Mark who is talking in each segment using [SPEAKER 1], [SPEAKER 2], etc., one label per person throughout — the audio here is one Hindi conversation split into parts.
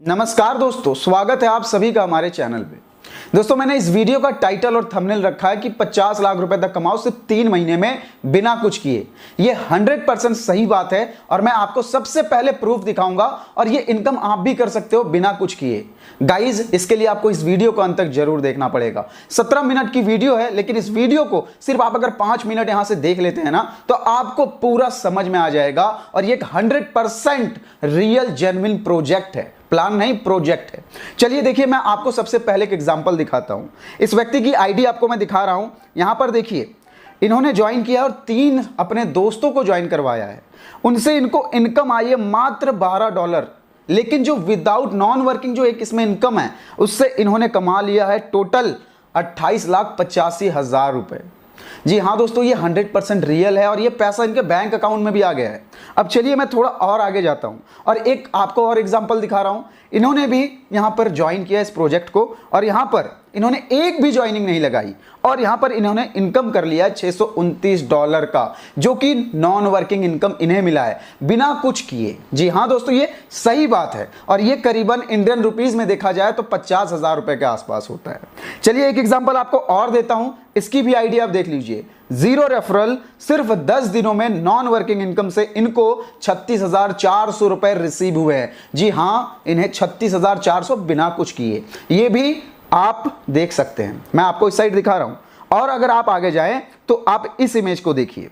[SPEAKER 1] नमस्कार दोस्तों, स्वागत है आप सभी का हमारे चैनल पे। दोस्तों, मैंने इस वीडियो का टाइटल और थंबनेल रखा है कि 50 लाख रुपए तक कमाओ सिर्फ 3 महीने में बिना कुछ किए। ये 100% सही बात है और मैं आपको सबसे पहले प्रूफ दिखाऊंगा और ये इनकम आप भी कर सकते हो बिना कुछ किए। गाइज, इसके लिए आपको इस वीडियो को अंत तक जरूर देखना पड़ेगा। 17 मिनट की वीडियो है, लेकिन इस वीडियो को सिर्फ आप अगर 5 मिनट यहां से देख लेते हैं ना, तो आपको पूरा समझ में आ जाएगा। और ये एक 100% रियल जेन्युइन प्रोजेक्ट है, प्लान नहीं प्रोजेक्ट है। चलिए देखिए, मैं आपको सबसे पहले एक एग्जांपल दिखाता हूं। इस व्यक्ति की आईडी आपको मैं दिखा रहा हूं। यहां पर देखिए, इन्होंने ज्वाइन किया और 3 अपने दोस्तों को ज्वाइन करवाया है। उनसे इनको इनकम आई है मात्र $12, लेकिन जो विदाउट नॉन वर्किंग जो एक इसमें इनकम है, उससे इन्होंने कमा लिया है टोटल 28,85,000 रुपए। जी हाँ दोस्तों, ये 100% रियल है और ये पैसा इनके बैंक अकाउंट में भी आ गया है। अब चलिए मैं थोड़ा और आगे जाता हूं और एक आपको और एग्जांपल दिखा रहा हूं। इन्होंने भी यहां पर ज्वाइन किया इस प्रोजेक्ट को और यहां पर इन्होंने एक भी ज्वाइनिंग नहीं लगाई और यहां पर इन्होंने इनकम कर लिया $629 का, जो कि नॉन वर्किंग इनकम इन्हें मिला है बिना कुछ किए। जी हाँ दोस्तों, ये सही बात है और ये करीबन इंडियन रुपीज में देखा जाए तो 50,000 रुपए के आसपास होता है। चलिए एक एग्जांपल आपको और देता हूं, इसकी भी आइडिया आप देख लीजिए। 0 रेफरल, सिर्फ 10 दिनों में नॉन वर्किंग इनकम से इनको 36,400 रुपए रिसीव हुए हैं। जी हां, इन्हें 36,400 बिना कुछ किए। ये भी आप देख सकते हैं, मैं आपको इस साइड दिखा रहा हूं। और अगर आप आगे जाएं तो आप इस इमेज को देखिए।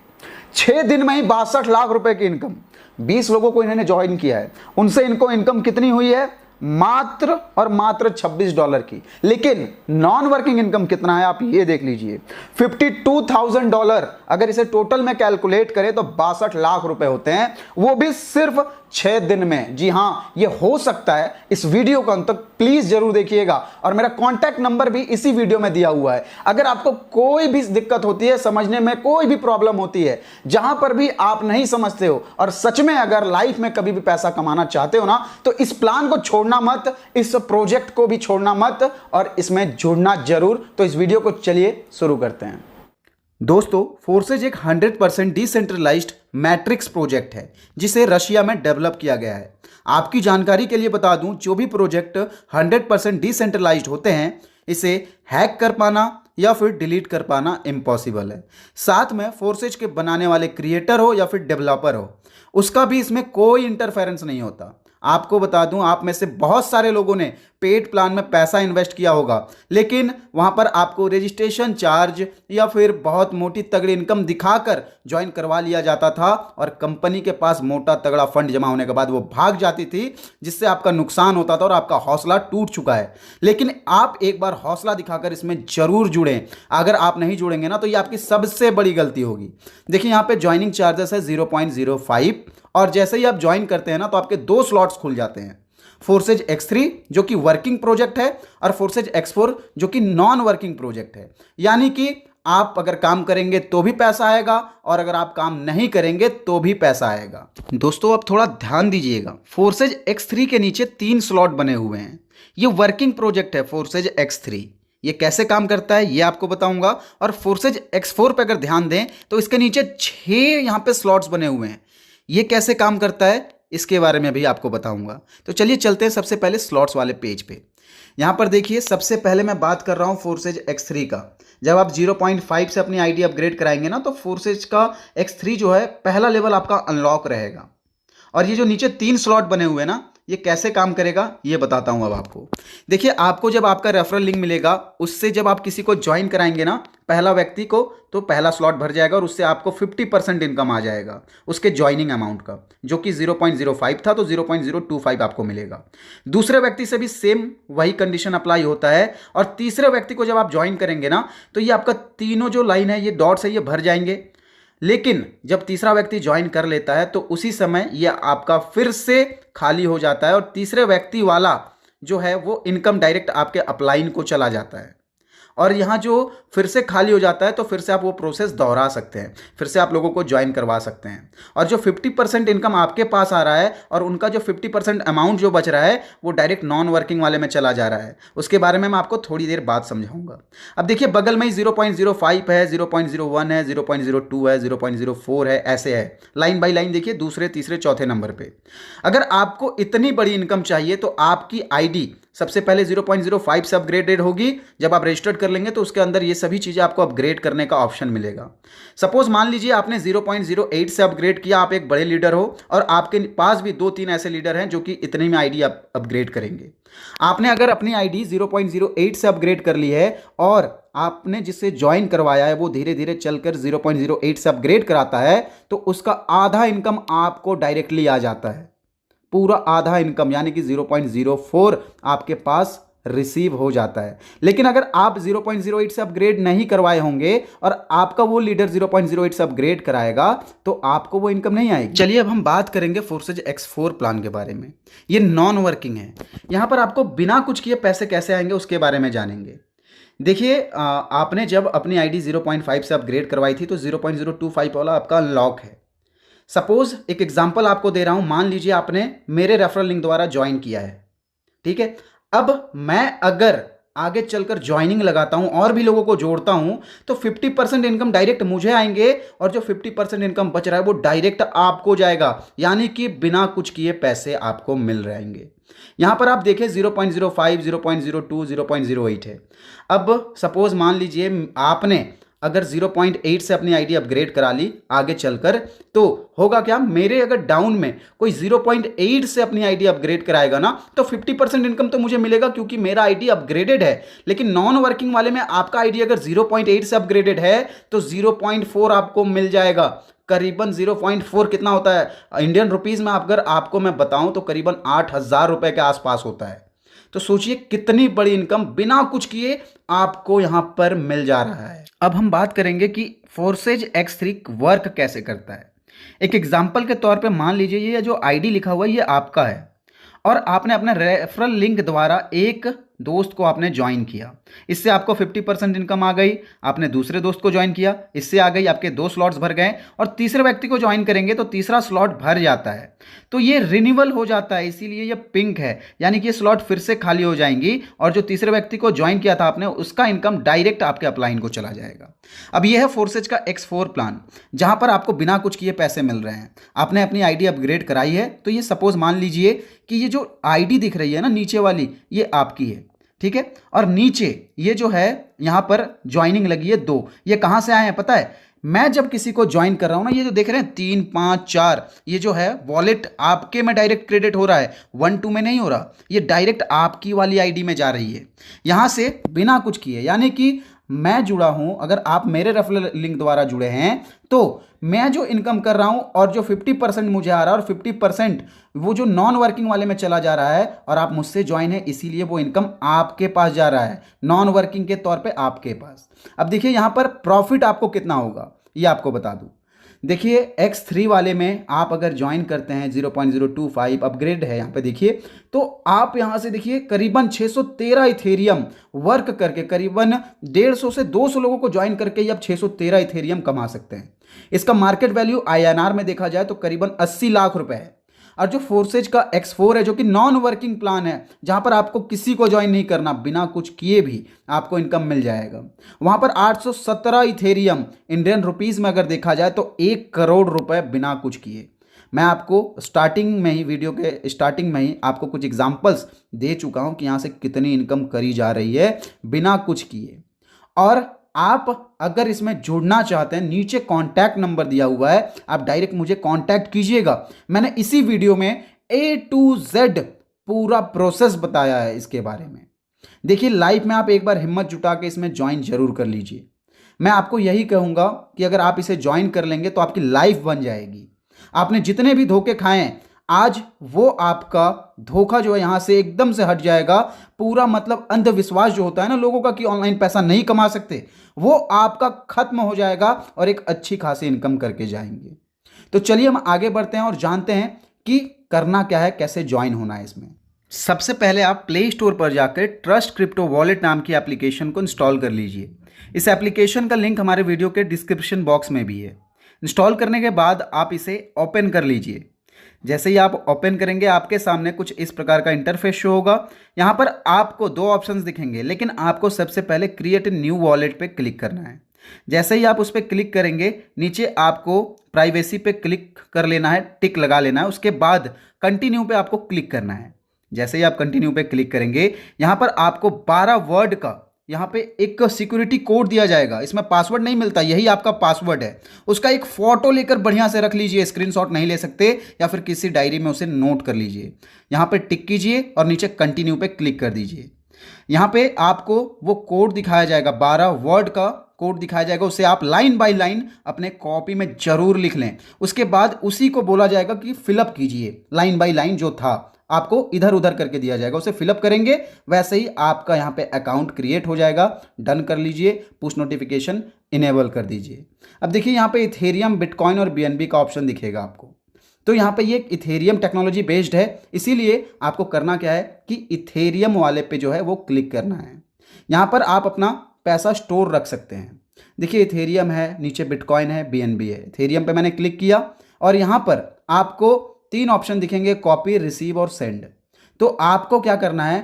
[SPEAKER 1] 6 दिन में ही 62 लाख रुपए की इनकम। 20 लोगों को इन्होंने ज्वाइन किया है, उनसे इनको इनकम कितनी हुई है? मात्र और मात्र $26 की। लेकिन नॉन वर्किंग इनकम कितना है आप ये देख लीजिए, $52,000। अगर इसे टोटल में कैलकुलेट करें तो 62 लाख रुपए होते हैं, वो भी सिर्फ 6 दिन में। जी हां, ये हो सकता है। इस वीडियो को अंत तक प्लीज जरूर देखिएगा और मेरा कॉन्टैक्ट नंबर भी इसी वीडियो में दिया हुआ है। अगर आपको कोई भी दिक्कत होती है, समझने में कोई भी प्रॉब्लम होती है, जहां पर भी आप नहीं समझते हो और सच में अगर लाइफ में कभी भी पैसा कमाना चाहते हो ना, तो इस प्लान को छोड़ना मत, इस प्रोजेक्ट को भी छोड़ना मत और इसमें जुड़ना जरूर। तो इस वीडियो को चलिए शुरू करते हैं। दोस्तों, फोर्सेज एक 100% डिसेंट्रलाइज्ड मैट्रिक्स प्रोजेक्ट है जिसे रशिया में डेवलप किया गया है। आपकी जानकारी के लिए बता दूं, जो भी प्रोजेक्ट 100% डिसेंट्रलाइज्ड होते हैं, इसे हैक कर पाना या फिर डिलीट कर पाना इम्पॉसिबल है। साथ में फोर्सेज के बनाने वाले क्रिएटर हो या फिर डेवलपर हो, उसका भी इसमें कोई इंटरफेरेंस नहीं होता। आपको बता दूं, आप में से बहुत सारे लोगों ने पेड प्लान में पैसा इन्वेस्ट किया होगा, लेकिन वहां पर आपको रजिस्ट्रेशन चार्ज या फिर बहुत मोटी तगड़ी इनकम दिखाकर ज्वाइन करवा लिया जाता था और कंपनी के पास मोटा तगड़ा फंड जमा होने के बाद वो भाग जाती थी, जिससे आपका नुकसान होता था और आपका हौसला टूट चुका है। लेकिन आप एक बार हौसला दिखाकर इसमें जरूर जुड़ें। अगर आप नहीं जुड़ेंगे ना, तो ये आपकी सबसे बड़ी गलती होगी। देखिए, यहाँ पे ज्वाइनिंग चार्जेस है 0.05 और जैसे ही आप ज्वाइन करते हैं ना, तो आपके 2 स्लॉट्स खुल जाते हैं। फोर्सेज X3 जो कि वर्किंग प्रोजेक्ट है और फोर्सेज X4 जो कि नॉन वर्किंग प्रोजेक्ट है। यानी कि आप अगर काम करेंगे तो भी पैसा आएगा और अगर आप काम नहीं करेंगे तो भी पैसा आएगा। दोस्तों, आप थोड़ा ध्यान दीजिएगा। फोर्सेज X3 के नीचे 3 स्लॉट बने हुए हैं। ये वर्किंग प्रोजेक्ट है फोर्सेज X3। ये कैसे काम करता है ये आपको बताऊंगा। और फोर्सेज X4 पे अगर ध्यान दें तो इसके नीचे 6 यहां पे स्लॉट्स बने हुए हैं। ये कैसे काम करता है इसके बारे में भी आपको बताऊंगा। तो चलिए चलते हैं सबसे पहले स्लॉट्स वाले पेज पे। यहां पर देखिए, सबसे पहले मैं बात कर रहा हूं फोर्सेज X3 का। जब आप 0.5 से अपनी आईडी अपग्रेड कराएंगे ना, तो फोर्सेज का X3 जो है पहला लेवल आपका अनलॉक रहेगा। और ये जो नीचे 3 स्लॉट बने हुए हैं ना, ये कैसे काम करेगा ये बताता हूं अब आपको। देखिए, आपको जब आपका रेफरल लिंक मिलेगा, उससे जब आप किसी को ज्वाइन कराएंगे ना, पहला व्यक्ति को, तो पहला स्लॉट भर जाएगा और उससे आपको 50% इनकम आ जाएगा उसके ज्वाइनिंग अमाउंट का, जो कि 0.05 था, तो 0.025 आपको मिलेगा। दूसरे व्यक्ति से भी सेम वही कंडीशन अप्लाई होता है और तीसरे व्यक्ति को जब आप ज्वाइन करेंगे ना, तो ये आपका तीनों जो लाइन है, ये डॉट्स है, ये भर जाएंगे। लेकिन जब तीसरा व्यक्ति ज्वाइन कर लेता है तो उसी समय यह आपका फिर से खाली हो जाता है और तीसरे व्यक्ति वाला जो है वो इनकम डायरेक्ट आपके अपलाइन को चला जाता है। और यहाँ जो फिर से खाली हो जाता है तो फिर से आप वो प्रोसेस दोहरा सकते हैं, फिर से आप लोगों को ज्वाइन करवा सकते हैं। और जो 50% इनकम आपके पास आ रहा है और उनका जो 50% अमाउंट जो बच रहा है वो डायरेक्ट नॉन वर्किंग वाले में चला जा रहा है, उसके बारे में मैं आपको थोड़ी देर बाद समझाऊंगा। अब देखिए बगल में ही 0.05 है, 0.01 है, 0.02 है, 0.04 है, ऐसे है लाइन बाई लाइन। देखिए दूसरे तीसरे चौथे नंबर पे। अगर आपको इतनी बड़ी इनकम चाहिए तो आपकी आईडी सबसे पहले 0.05 से अपग्रेडेड होगी। जब आप रजिस्टर्ड कर लेंगे तो उसके अंदर ये सभी चीज़ें आपको अपग्रेड करने का ऑप्शन मिलेगा। सपोज मान लीजिए आपने 0.08 से अपग्रेड किया, आप एक बड़े लीडर हो और आपके पास भी 2-3 ऐसे लीडर हैं जो कि इतने में आईडी अपग्रेड करेंगे। आपने अगर अपनी आईडी 0.08 से अपग्रेड कर ली है और आपने जिससे ज्वाइन करवाया है वो धीरे धीरे चलकर 0.08 से अपग्रेड कराता है तो उसका आधा इनकम आपको डायरेक्टली आ जाता है। पूरा आधा इनकम यानी कि 0.04 आपके पास रिसीव हो जाता है। लेकिन अगर आप 0.08 से अपग्रेड नहीं करवाए होंगे और आपका वो लीडर 0.08 से अपग्रेड कराएगा तो आपको वो इनकम नहीं आएगी। चलिए अब हम बात करेंगे फोर्सेज X4 प्लान के बारे में। ये नॉन वर्किंग है। यहां पर आपको बिना कुछ किए पैसे कैसे आएंगे उसके बारे में जानेंगे। देखिए आपने जब अपनी आईडी 0.5 से अपग्रेड करवाई थी तो 0.025 वाला आपका लॉक है। सपोज एक एग्जांपल आपको दे रहा हूं, मान लीजिए आपने मेरे रेफरल लिंक द्वारा ज्वाइन किया है, ठीक है। अब मैं अगर आगे चलकर ज्वाइनिंग लगाता हूं और भी लोगों को जोड़ता हूं तो 50% इनकम डायरेक्ट मुझे आएंगे और जो 50% इनकम बच रहा है वो डायरेक्ट आपको जाएगा, यानी कि बिना कुछ किए पैसे आपको मिल रहेंगे। यहां पर आप देखें 0.05, 0.02, 0.08 है। अब सपोज मान लीजिए आपने अगर 0.8 से अपनी आईडी अपग्रेड करा ली आगे चलकर, तो होगा क्या, मेरे अगर डाउन में कोई 0.8 से अपनी आईडी अपग्रेड कराएगा ना तो 50% इनकम तो मुझे मिलेगा क्योंकि मेरा आईडी अपग्रेडेड है। लेकिन नॉन वर्किंग वाले में आपका आईडी अगर 0.8 से अपग्रेडेड है तो 0.4 आपको मिल जाएगा। करीबन 0.4 कितना होता है इंडियन रुपीज में, अगर आपको मैं बताऊं तो करीबन 8,000 रुपए के आसपास होता है। तो सोचिए कितनी बड़ी इनकम बिना कुछ किए आपको यहां पर मिल जा रहा है। अब हम बात करेंगे कि फोर्सेज X3 वर्क कैसे करता है। एक एग्जांपल के तौर पे मान लीजिए ये जो आईडी लिखा हुआ है ये आपका है और आपने अपने रेफरल लिंक द्वारा एक दोस्त को आपने ज्वाइन किया, इससे आपको 50% इनकम आ गई। आपने दूसरे दोस्त को ज्वाइन किया, इससे आ गई, आपके 2 स्लॉट्स भर गए और तीसरे व्यक्ति को ज्वाइन करेंगे तो तीसरा स्लॉट भर जाता है। तो ये रिन्यूअल हो जाता है, इसीलिए ये पिंक है, यानी कि ये स्लॉट फिर से खाली हो जाएंगी और जो तीसरे व्यक्ति को ज्वाइन किया था आपने उसका इनकम डायरेक्ट आपके अपलाइन को चला जाएगा। अब यह है फोर्सेज का X4 प्लान जहां पर आपको बिना कुछ किए पैसे मिल रहे हैं। आपने अपनी आईडी अपग्रेड कराई है तो ये सपोज मान लीजिए कि ये जो आईडी दिख रही है ना नीचे वाली ये आपकी है, ठीक है। और नीचे ये जो है यहां पर ज्वाइनिंग लगी है 2, ये कहां से आए हैं पता है, मैं जब किसी को ज्वाइन कर रहा हूं ना, ये जो देख रहे हैं 3, 5, 4, ये जो है वॉलेट आपके में डायरेक्ट क्रेडिट हो रहा है, 1, 2 में नहीं हो रहा, ये डायरेक्ट आपकी वाली आईडी में जा रही है यहां से बिना कुछ किए। यानी कि मैं जुड़ा हूं, अगर आप मेरे रेफरल लिंक द्वारा जुड़े हैं तो मैं जो इनकम कर रहा हूं और जो 50% मुझे आ रहा है और 50% वो जो नॉन वर्किंग वाले में चला जा रहा है और आप मुझसे ज्वाइन है इसीलिए वो इनकम आपके पास जा रहा है, नॉन वर्किंग के तौर पे आपके पास। अब देखिए यहां पर प्रॉफिट आपको कितना होगा ये आपको बता दूं। देखिए X3 वाले में आप अगर ज्वाइन करते हैं 0.025 अपग्रेड है यहाँ पे देखिए, तो आप यहाँ से देखिए करीबन 613 इथेरियम वर्क करके करीबन 150 से 200 लोगों को ज्वाइन करके ये आप 613 इथेरियम कमा सकते हैं। इसका मार्केट वैल्यू INR में देखा जाए तो करीबन 80 लाख रुपए है। और जो फोर्सेज का X4 है जो कि नॉन वर्किंग प्लान है जहां पर आपको किसी को ज्वाइन नहीं करना, बिना कुछ किए भी आपको इनकम मिल जाएगा, वहां पर 817 इथेरियम इंडियन रुपीस में अगर देखा जाए तो 1 करोड़ रुपए बिना कुछ किए। मैं आपको स्टार्टिंग में ही वीडियो के स्टार्टिंग में ही आपको कुछ एग्जांपल्स दे चुका हूं कि यहां से कितनी इनकम करी जा रही है बिना कुछ किए। और आप अगर इसमें जुड़ना चाहते हैं नीचे कांटेक्ट नंबर दिया हुआ है, आप डायरेक्ट मुझे कांटेक्ट कीजिएगा। मैंने इसी वीडियो में A to Z पूरा प्रोसेस बताया है इसके बारे में। देखिए लाइफ में आप एक बार हिम्मत जुटा के इसमें ज्वाइन जरूर कर लीजिए। मैं आपको यही कहूंगा कि अगर आप इसे ज्वाइन कर लेंगे तो आपकी लाइफ बन जाएगी। आपने जितने भी धोखे खाए हैं आज वो आपका धोखा जो है यहां से एकदम से हट जाएगा। पूरा मतलब अंधविश्वास जो होता है ना लोगों का कि ऑनलाइन पैसा नहीं कमा सकते, वो आपका खत्म हो जाएगा और एक अच्छी खासी इनकम करके जाएंगे। तो चलिए हम आगे बढ़ते हैं और जानते हैं कि करना क्या है, कैसे ज्वाइन होना है इसमें। सबसे पहले आप प्ले स्टोर पर जाकर ट्रस्ट क्रिप्टो वॉलेट नाम की एप्लीकेशन को इंस्टॉल कर लीजिए। इस एप्लीकेशन का लिंक हमारे वीडियो के डिस्क्रिप्शन बॉक्स में भी है। इंस्टॉल करने के बाद आप इसे ओपन कर लीजिए। जैसे ही आप ओपन करेंगे आपके सामने कुछ इस प्रकार का इंटरफेस शो होगा। यहाँ पर आपको दो ऑप्शंस दिखेंगे, लेकिन आपको सबसे पहले क्रिएट न्यू वॉलेट पे क्लिक करना है। जैसे ही आप उस पर क्लिक करेंगे नीचे आपको प्राइवेसी पे क्लिक कर लेना है, टिक लगा लेना है। उसके बाद कंटिन्यू पे आपको क्लिक करना है। जैसे ही आप कंटिन्यू पे क्लिक करेंगे यहाँ पर आपको 12 वर्ड का यहाँ पे एक सिक्योरिटी कोड दिया जाएगा। इसमें पासवर्ड नहीं मिलता, यही आपका पासवर्ड है। उसका एक फोटो लेकर बढ़िया से रख लीजिए, स्क्रीनशॉट नहीं ले सकते या फिर किसी डायरी में उसे नोट कर लीजिए। यहाँ पे टिक कीजिए और नीचे कंटिन्यू पे क्लिक कर दीजिए। यहाँ पे आपको वो कोड दिखाया जाएगा, 12 वर्ड का कोड दिखाया जाएगा। उसे आप लाइन बाय लाइन अपने कॉपी में जरूर लिख लें। उसके बाद उसी को बोला जाएगा कि फिलअप कीजिए, लाइन बाय लाइन जो था आपको इधर उधर करके दिया जाएगा, उसे फिलअप करेंगे। वैसे ही आपका यहाँ पे अकाउंट क्रिएट हो जाएगा। डन कर लीजिए, पुश नोटिफिकेशन इनेबल कर दीजिए। अब देखिए यहाँ पे इथेरियम, बिटकॉइन और बीएनबी का ऑप्शन दिखेगा आपको। तो यहाँ पे ये इथेरियम टेक्नोलॉजी बेस्ड है, इसीलिए आपको करना क्या है कि इथेरियम वाले पे जो है वो क्लिक करना है। यहाँ पर आप अपना पैसा स्टोर रख सकते हैं। देखिए इथेरियम है, नीचे बिटकॉइन है, बीएनबी है। इथेरियम पे मैंने क्लिक किया और यहाँ पर आपको 3 ऑप्शन दिखेंगे, कॉपी, रिसीव और सेंड। तो आपको क्या करना है,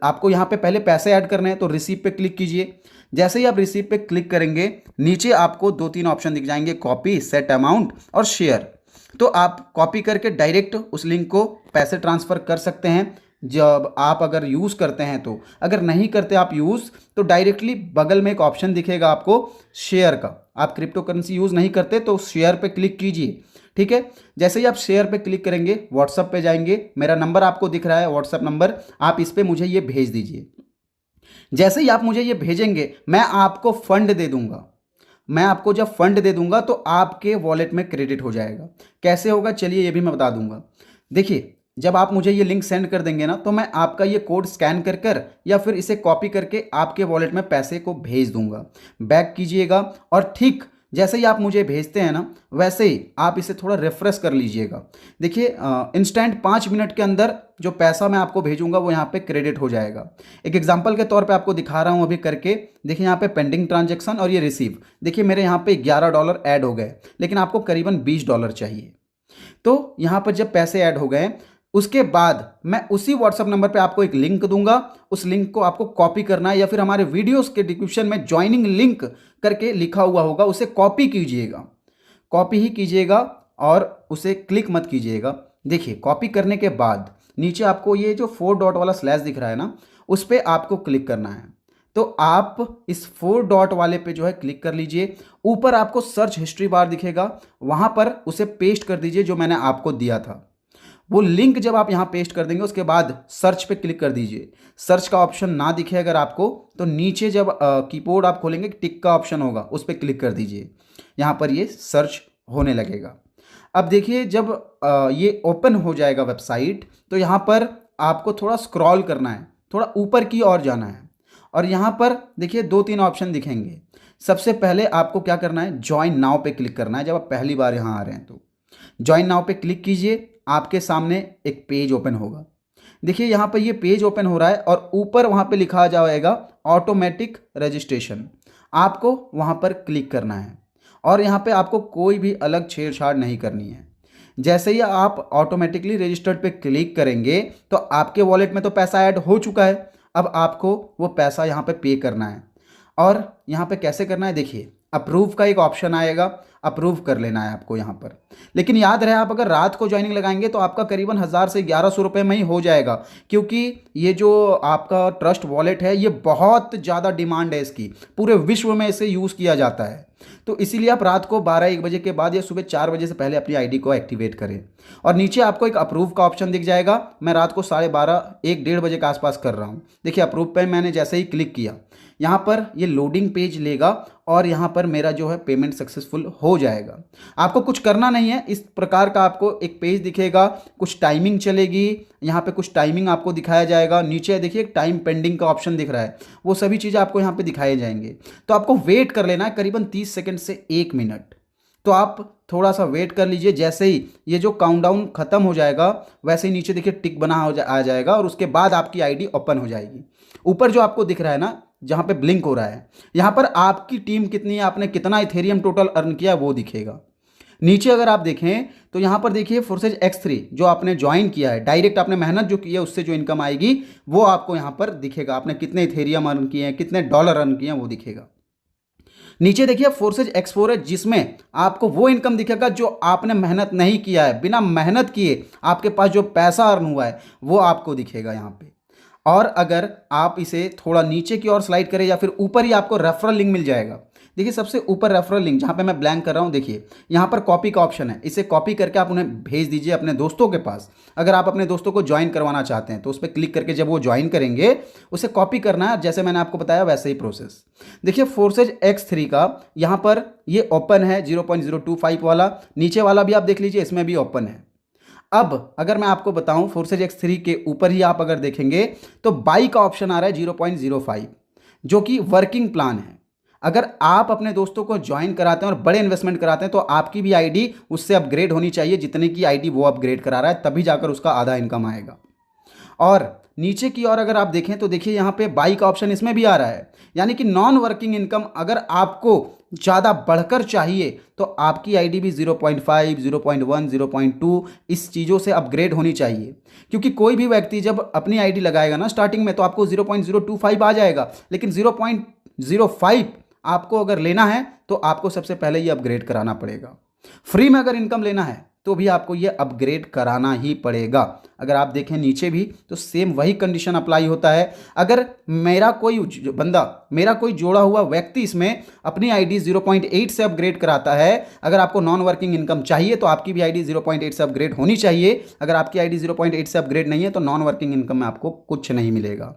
[SPEAKER 1] आपको यहाँ पे पहले पैसे ऐड करने हैं, तो रिसीव पे क्लिक कीजिए। जैसे ही आप रिसीव पे क्लिक करेंगे नीचे आपको 2-3 ऑप्शन दिख जाएंगे, कॉपी, सेट अमाउंट और शेयर। तो आप कॉपी करके डायरेक्ट उस लिंक को पैसे ट्रांसफ़र कर सकते हैं जब आप अगर यूज़ करते हैं तो। अगर नहीं करते आप यूज़ तो डायरेक्टली बगल में एक ऑप्शन दिखेगा आपको शेयर का। आप क्रिप्टो करेंसी यूज़ नहीं करते तो शेयर पे क्लिक कीजिए, ठीक है। जैसे ही आप शेयर पे क्लिक करेंगे व्हाट्सएप पे जाएंगे, मेरा नंबर आपको दिख रहा है व्हाट्सएप नंबर, आप इस पे मुझे ये भेज दीजिए। जैसे ही आप मुझे ये भेजेंगे मैं आपको फंड दे दूंगा। मैं आपको जब फंड दे दूंगा तो आपके वॉलेट में क्रेडिट हो जाएगा। कैसे होगा चलिए ये भी मैं बता दूंगा। देखिए जब आप मुझे ये लिंक सेंड कर देंगे ना तो मैं आपका ये कोड स्कैन कर या फिर इसे कॉपी करके आपके वॉलेट में पैसे को भेज दूंगा। बैक कीजिएगा और ठीक जैसे ही आप मुझे भेजते हैं ना वैसे ही आप इसे थोड़ा रिफ्रेश कर लीजिएगा। देखिए इंस्टेंट 5 मिनट के अंदर जो पैसा मैं आपको भेजूंगा वो यहाँ पे क्रेडिट हो जाएगा। एक एग्जांपल के तौर पे आपको दिखा रहा हूँ अभी करके। देखिए यहाँ पे पेंडिंग ट्रांजैक्शन और ये रिसीव, देखिए मेरे यहाँ पे $11 ऐड हो गए, लेकिन आपको करीबन $20 चाहिए। तो यहाँ पर जब पैसे ऐड हो गए उसके बाद मैं उसी व्हाट्सएप नंबर पे आपको एक लिंक दूंगा। उस लिंक को आपको कॉपी करना है या फिर हमारे वीडियोस के डिस्क्रिप्शन में ज्वाइनिंग लिंक करके लिखा हुआ होगा, उसे कॉपी कीजिएगा। कॉपी ही कीजिएगा और उसे क्लिक मत कीजिएगा। देखिए कॉपी करने के बाद नीचे आपको ये जो 4 डॉट वाला स्लैश दिख रहा है ना उस पर आपको क्लिक करना है। तो आप इस 4 डॉट वाले पे जो है क्लिक कर लीजिए। ऊपर आपको सर्च हिस्ट्री बार दिखेगा, वहां पर उसे पेस्ट कर दीजिए जो मैंने आपको दिया था। वो लिंक जब आप यहाँ पेस्ट कर देंगे उसके बाद सर्च पे क्लिक कर दीजिए। सर्च का ऑप्शन ना दिखे अगर आपको तो नीचे जब कीबोर्ड आप खोलेंगे टिक का ऑप्शन होगा उस पर क्लिक कर दीजिए। यहाँ पर ये सर्च होने लगेगा। अब देखिए जब ये ओपन हो जाएगा वेबसाइट तो यहाँ पर आपको थोड़ा स्क्रॉल करना है, थोड़ा ऊपर की ओर जाना है और यहाँ पर देखिए 2-3 ऑप्शन दिखेंगे। सबसे पहले आपको क्या करना है, ज्वाइन नाउ पे क्लिक करना है। जब आप पहली बार यहाँ आ रहे हैं तो ज्वाइन नाउ पे क्लिक कीजिए। आपके सामने एक पेज ओपन होगा। देखिए यहाँ पर ये पेज ओपन हो रहा है और ऊपर वहाँ पे लिखा जाएगा ऑटोमेटिक रजिस्ट्रेशन। आपको वहाँ पर क्लिक करना है और यहाँ पे आपको कोई भी अलग छेड़छाड़ नहीं करनी है। जैसे ही आप ऑटोमेटिकली रजिस्टर्ड पे क्लिक करेंगे तो आपके वॉलेट में तो पैसा ऐड हो चुका है। अब आपको वो पैसा यहाँ पे पे करना है और यहाँ पे कैसे करना है, देखिए अप्रूव का एक ऑप्शन आएगा, अप्रूव कर लेना है आपको यहाँ पर। लेकिन याद रहे आप अगर रात को ज्वाइनिंग लगाएंगे तो आपका करीबन 1000 से 1100 रुपये में ही हो जाएगा, क्योंकि ये जो आपका ट्रस्ट वॉलेट है ये बहुत ज़्यादा डिमांड है इसकी, पूरे विश्व में इसे यूज़ किया जाता है। तो इसीलिए आप रात को 12-1 बजे के बाद या सुबह 4 बजे से पहले अपनी आईडी को एक्टिवेट करें। और नीचे आपको एक अप्रूव का ऑप्शन दिख जाएगा। मैं रात को 12:30-1-1:30 बजे के आसपास कर रहा हूँ। देखिए अप्रूव पे मैंने जैसे ही क्लिक किया यहाँ पर ये लोडिंग पेज लेगा और यहाँ पर मेरा जो है पेमेंट सक्सेसफुल हो जाएगा। आपको कुछ करना नहीं है, इस प्रकार का आपको एक पेज दिखेगा, कुछ टाइमिंग चलेगी, यहाँ पे कुछ टाइमिंग आपको दिखाया जाएगा। नीचे देखिए टाइम पेंडिंग का ऑप्शन दिख रहा है, वो सभी चीज़ें आपको यहाँ पे दिखाए जाएंगे। तो आपको वेट कर लेना है करीबन 30 सेकंड से 1 मिनट। तो आप थोड़ा सा वेट कर लीजिए। जैसे ही ये जो काउंटडाउन खत्म हो जाएगा वैसे ही नीचे देखिए टिक बना आ जाएगा और उसके बाद आपकी आईडी ओपन हो जाएगी। ऊपर जो आपको दिख रहा है ना, जहाँ पे ब्लिंक हो रहा है, यहाँ पर आपकी टीम कितनी है, आपने कितना इथेरियम टोटल अर्न किया वो दिखेगा। नीचे अगर आप देखें तो यहाँ पर देखिए फोर्सेज X3 जो आपने ज्वाइन किया है, डायरेक्ट आपने मेहनत जो की है उससे जो इनकम आएगी वो आपको यहाँ पर दिखेगा। आपने कितने इथेरियम अर्न किए हैं, कितने डॉलर अर्न किए हैं वो दिखेगा। नीचे देखिए फोर्सेज X4 है जिसमें आपको वो इनकम दिखेगा जो आपने मेहनत नहीं किया है, बिना मेहनत किए आपके पास जो पैसा अर्न हुआ है वो आपको दिखेगा यहाँ पे। और अगर आप इसे थोड़ा नीचे की ओर स्लाइड करें या फिर ऊपर ही आपको रेफरल लिंक मिल जाएगा। देखिए सबसे ऊपर रेफरल लिंक जहाँ पे मैं ब्लैंक कर रहा हूँ, देखिए यहाँ पर कॉपी का ऑप्शन है। इसे कॉपी करके आप उन्हें भेज दीजिए अपने दोस्तों के पास। अगर आप अपने दोस्तों को ज्वाइन करवाना चाहते हैं तो उस पर क्लिक करके जब वो ज्वाइन करेंगे उसे कॉपी करना है, जैसे मैंने आपको बताया वैसे ही प्रोसेस। देखिए फोर्सेज X3 का यहाँ पर ये ओपन है 0.025 वाला, नीचे वाला भी आप देख लीजिए इसमें भी ओपन है। अब अगर मैं आपको बताऊं फोर्सेज X3 के ऊपर ही आप अगर देखेंगे तो बाई का ऑप्शन आ रहा है 0.05 जो कि वर्किंग प्लान है। अगर आप अपने दोस्तों को ज्वाइन कराते हैं और बड़े इन्वेस्टमेंट कराते हैं तो आपकी भी आईडी उससे अपग्रेड होनी चाहिए, जितने की आईडी वो अपग्रेड करा रहा है, तभी जाकर उसका आधा इनकम आएगा। और नीचे की ओर अगर आप देखें तो देखिए यहाँ पे बाई का ऑप्शन इसमें भी आ रहा है, यानी कि नॉन वर्किंग इनकम अगर आपको ज़्यादा बढ़कर चाहिए तो आपकी आईडी भी 0.5, 0.1, 0.2 इस चीज़ों से अपग्रेड होनी चाहिए। क्योंकि कोई भी व्यक्ति जब अपनी आईडी लगाएगा ना स्टार्टिंग में तो आपको 0.025 आ जाएगा, लेकिन 0.05 आपको अगर लेना है तो आपको सबसे पहले ये अपग्रेड कराना पड़ेगा। फ्री में अगर इनकम लेना है तो भी आपको ये अपग्रेड कराना ही पड़ेगा। अगर आप देखें नीचे भी तो सेम वही कंडीशन अप्लाई होता है। अगर मेरा कोई जोड़ा हुआ व्यक्ति इसमें अपनी आईडी 0.8 से अपग्रेड कराता है, अगर आपको नॉन वर्किंग इनकम चाहिए तो आपकी भी आईडी 0.8 से अपग्रेड होनी चाहिए। अगर आपकी आईडी 0.8 से अपग्रेड नहीं है तो नॉन वर्किंग इनकम में आपको कुछ नहीं मिलेगा।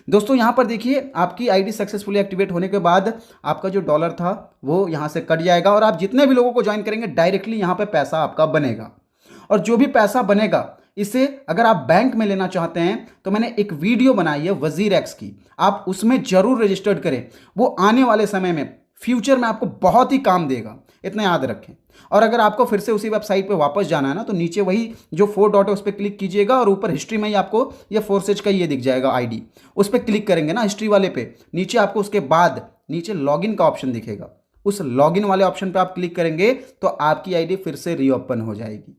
[SPEAKER 1] दोस्तों यहाँ पर देखिए आपकी आईडी सक्सेसफुली एक्टिवेट होने के बाद आपका जो डॉलर था वो यहाँ से कट जाएगा और आप जितने भी लोगों को ज्वाइन करेंगे डायरेक्टली यहाँ पे पैसा आपका बनेगा। और जो भी पैसा बनेगा इसे अगर आप बैंक में लेना चाहते हैं तो मैंने एक वीडियो बनाई है WazirX की, आप उसमें जरूर रजिस्टर्ड करें। वो आने वाले समय में फ्यूचर में आपको बहुत ही काम देगा, इतना याद रखें। और अगर आपको फिर से उसी वेबसाइट पे वापस जाना है ना तो नीचे वही जो 4 डॉट है उस पर क्लिक कीजिएगा और ऊपर हिस्ट्री में ही आपको ये फोर्सेज का ये दिख जाएगा आईडी। उस पर क्लिक करेंगे ना हिस्ट्री वाले पे, नीचे आपको उसके बाद नीचे लॉगिन का ऑप्शन दिखेगा। उस लॉगिन वाले ऑप्शन पे आप क्लिक करेंगे तो आपकी आईडी फिर से रीओपन हो जाएगी।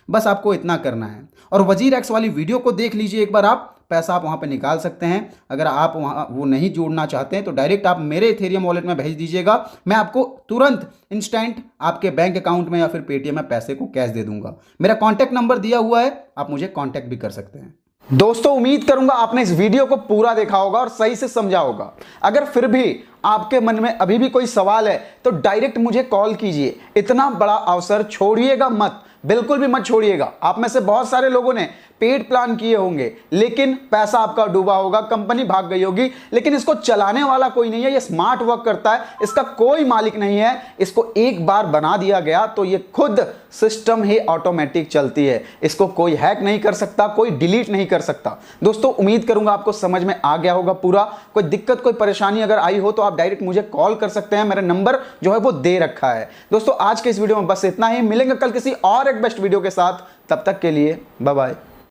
[SPEAKER 1] बस आपको इतना करना है। और WazirX वाली वीडियो को देख लीजिए एक बार, आप पैसा आप वहाँ पे निकाल सकते हैं। अगर आप वहाँ वो नहीं जोड़ना चाहते हैं तो डायरेक्ट आप मेरे इथेरियम वॉलेट में भेज दीजिएगा, मैं आपको तुरंत इंस्टेंट आपके बैंक अकाउंट में या फिर पेटीएम में पैसे को कैश दे दूंगा। मेरा कॉन्टैक्ट नंबर दिया हुआ है, आप मुझे कॉन्टैक्ट भी कर सकते हैं। दोस्तों उम्मीद करूंगा आपने इस वीडियो को पूरा देखा होगा और सही से समझा होगा। अगर फिर भी आपके मन में अभी भी कोई सवाल है तो डायरेक्ट मुझे कॉल कीजिए। इतना बड़ा अवसर छोड़िएगा मत, बिल्कुल भी मत छोड़िएगा। आप में से बहुत सारे लोगों ने पेड प्लान किए होंगे लेकिन पैसा आपका डूबा होगा, कंपनी भाग गई होगी, लेकिन इसको चलाने वाला कोई नहीं है। ये स्मार्ट वर्क करता है, इसका कोई मालिक नहीं है। इसको एक बार बना दिया गया तो ये खुद सिस्टम ही ऑटोमेटिक चलती है। इसको कोई हैक नहीं कर सकता, कोई डिलीट नहीं कर सकता। दोस्तों उम्मीद करूंगा आपको समझ में आ गया होगा पूरा। कोई दिक्कत कोई परेशानी अगर आई हो तो आप डायरेक्ट मुझे कॉल कर सकते हैं, मेरा नंबर जो है वो दे रखा है। दोस्तों आज के इस वीडियो में बस इतना ही, मिलेंगे कल किसी और एक बेस्ट वीडियो के साथ। तब तक के लिए बाय बाय।